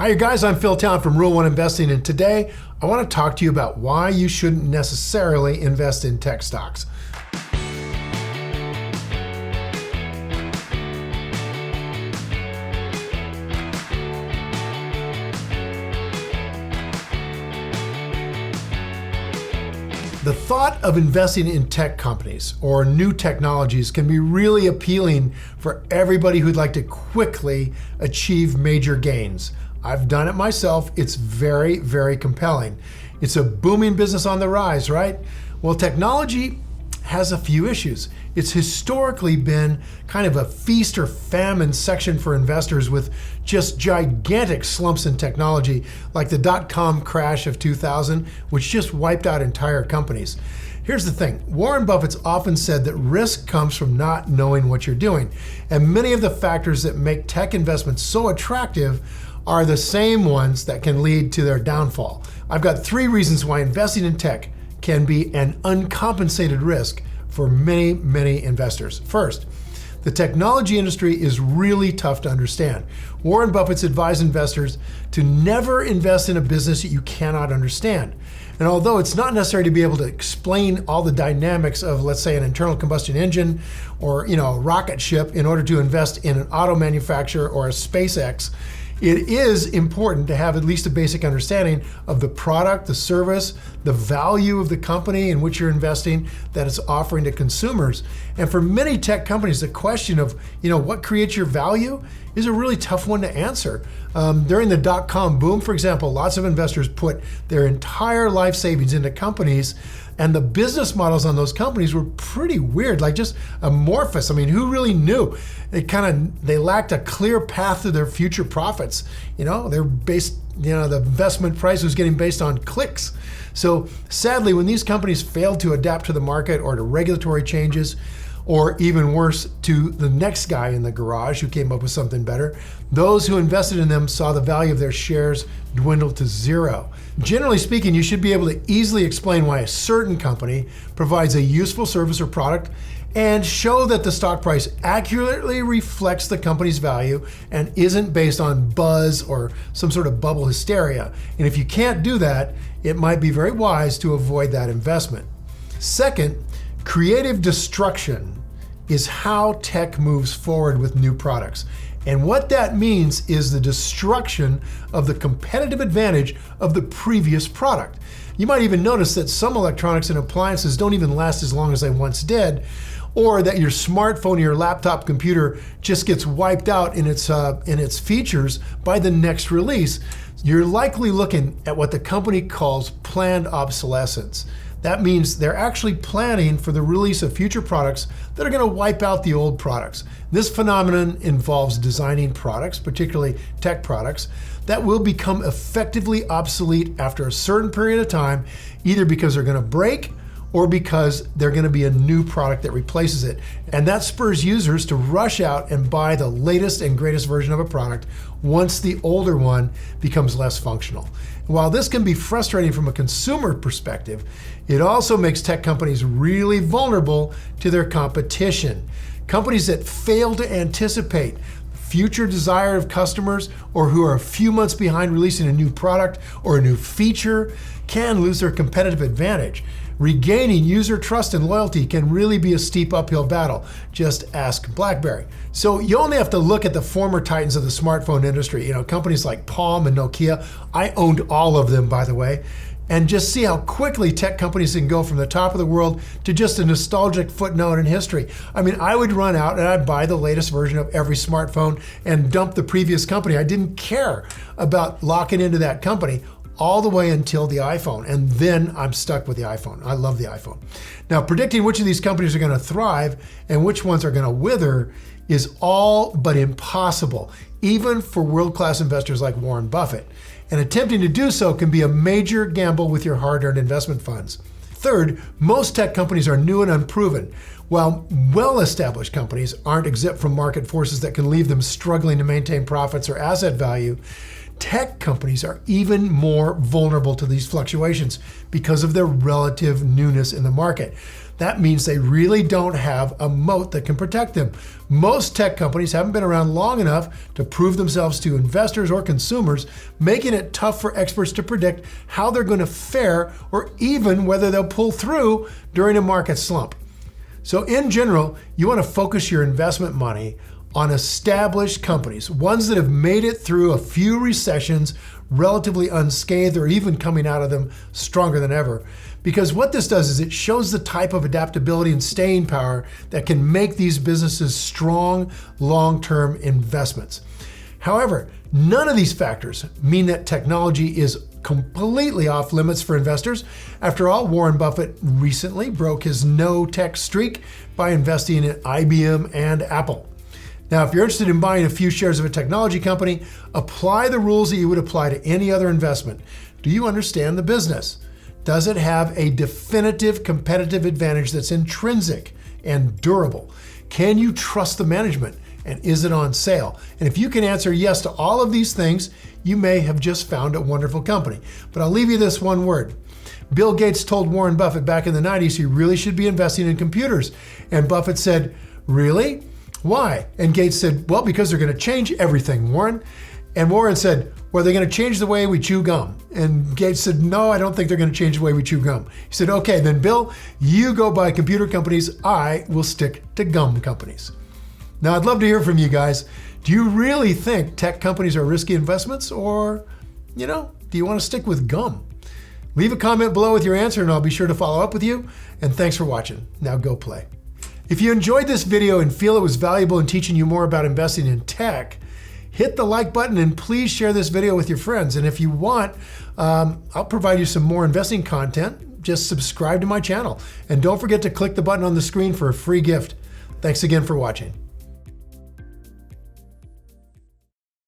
Hi, you guys. I'm Phil Town from Rule 1 Investing, and today I want to talk to you about why you shouldn't necessarily invest in tech stocks. The thought of investing in tech companies or new technologies can be really appealing for everybody who'd like to quickly achieve major gains. I've done it myself. It's very, very compelling. It's a booming business on the rise, right? Well, technology has a few issues. It's historically been kind of a feast or famine section for investors with just gigantic slumps in technology, like the dot-com crash of 2000, which just wiped out entire companies. Here's the thing. Warren Buffett's often said that risk comes from not knowing what you're doing. And many of the factors that make tech investments so attractive are the same ones that can lead to their downfall. I've got 3 reasons why investing in tech can be an uncompensated risk for many, many investors. First, the technology industry is really tough to understand. Warren Buffett's advised investors to never invest in a business that you cannot understand. And although it's not necessary to be able to explain all the dynamics of, let's say, an internal combustion engine or a rocket ship in order to invest in an auto manufacturer or a SpaceX, it is important to have at least a basic understanding of the product, the service, the value of the company in which you're investing that it's offering to consumers. And for many tech companies, the question of, what creates your value is a really tough one to answer. During the dot-com boom, for example, lots of investors put their entire life savings into companies, and the business models on those companies were pretty weird, like just amorphous. I mean, who really knew? They lacked a clear path to their future profits. They're based, the investment price was getting based on clicks. So sadly, when these companies failed to adapt to the market or to regulatory changes, or even worse, to the next guy in the garage who came up with something better, those who invested in them saw the value of their shares dwindle to zero. Generally speaking, you should be able to easily explain why a certain company provides a useful service or product and show that the stock price accurately reflects the company's value and isn't based on buzz or some sort of bubble hysteria. And if you can't do that, it might be very wise to avoid that investment. Second, creative destruction is how tech moves forward with new products. And what that means is the destruction of the competitive advantage of the previous product. You might even notice that some electronics and appliances don't even last as long as they once did, or that your smartphone or your laptop computer just gets wiped out in its features by the next release. You're likely looking at what the company calls planned obsolescence. That means they're actually planning for the release of future products that are going to wipe out the old products. This phenomenon involves designing products, particularly tech products, that will become effectively obsolete after a certain period of time, either because they're going to break or because they're going to be a new product that replaces it. And that spurs users to rush out and buy the latest and greatest version of a product once the older one becomes less functional. While this can be frustrating from a consumer perspective, it also makes tech companies really vulnerable to their competition. Companies that fail to anticipate future desire of customers or who are a few months behind releasing a new product or a new feature can lose their competitive advantage. Regaining user trust and loyalty can really be a steep uphill battle. Just ask BlackBerry. So you only have to look at the former titans of the smartphone industry, companies like Palm and Nokia. I owned all of them, by the way. And just see how quickly tech companies can go from the top of the world to just a nostalgic footnote in history. I mean, I would run out and I'd buy the latest version of every smartphone and dump the previous company. I didn't care about locking into that company all the way until the iPhone. And then I'm stuck with the iPhone. I love the iPhone. Now, predicting which of these companies are going to thrive and which ones are going to wither is all but impossible, even for world-class investors like Warren Buffett. And attempting to do so can be a major gamble with your hard-earned investment funds. Third, most tech companies are new and unproven, while well-established companies aren't exempt from market forces that can leave them struggling to maintain profits or asset value. Tech companies are even more vulnerable to these fluctuations because of their relative newness in the market. that means they really don't have a moat that can protect them. Most tech companies haven't been around long enough to prove themselves to investors or consumers, making it tough for experts to predict how they're going to fare or even whether they'll pull through during a market slump. So in general, you want to focus your investment money on established companies, ones that have made it through a few recessions relatively unscathed or even coming out of them stronger than ever. Because what this does is it shows the type of adaptability and staying power that can make these businesses strong, long-term investments. However, none of these factors mean that technology is completely off limits for investors. After all, Warren Buffett recently broke his no-tech streak by investing in IBM and Apple. Now, if you're interested in buying a few shares of a technology company, apply the rules that you would apply to any other investment. Do you understand the business? Does it have a definitive competitive advantage that's intrinsic and durable? Can you trust the management? And is it on sale? And if you can answer yes to all of these things, you may have just found a wonderful company. But I'll leave you this one word. Bill Gates told Warren Buffett back in the 90s he really should be investing in computers. And Buffett said, "Really? Why?" And Gates said, "Well, because they're going to change everything, Warren." And Warren said, "Well, they're going to change the way we chew gum." And Gates said, "No, I don't think they're going to change the way we chew gum." He said, "Okay, then Bill, you go buy computer companies. I will stick to gum companies." Now, I'd love to hear from you guys. Do you really think tech companies are risky investments, or, do you want to stick with gum? Leave a comment below with your answer and I'll be sure to follow up with you. And thanks for watching. Now go play. If you enjoyed this video and feel it was valuable in teaching you more about investing in tech, hit the like button and please share this video with your friends. And if you want, I'll provide you some more investing content. Just subscribe to my channel. And don't forget to click the button on the screen for a free gift. Thanks again for watching.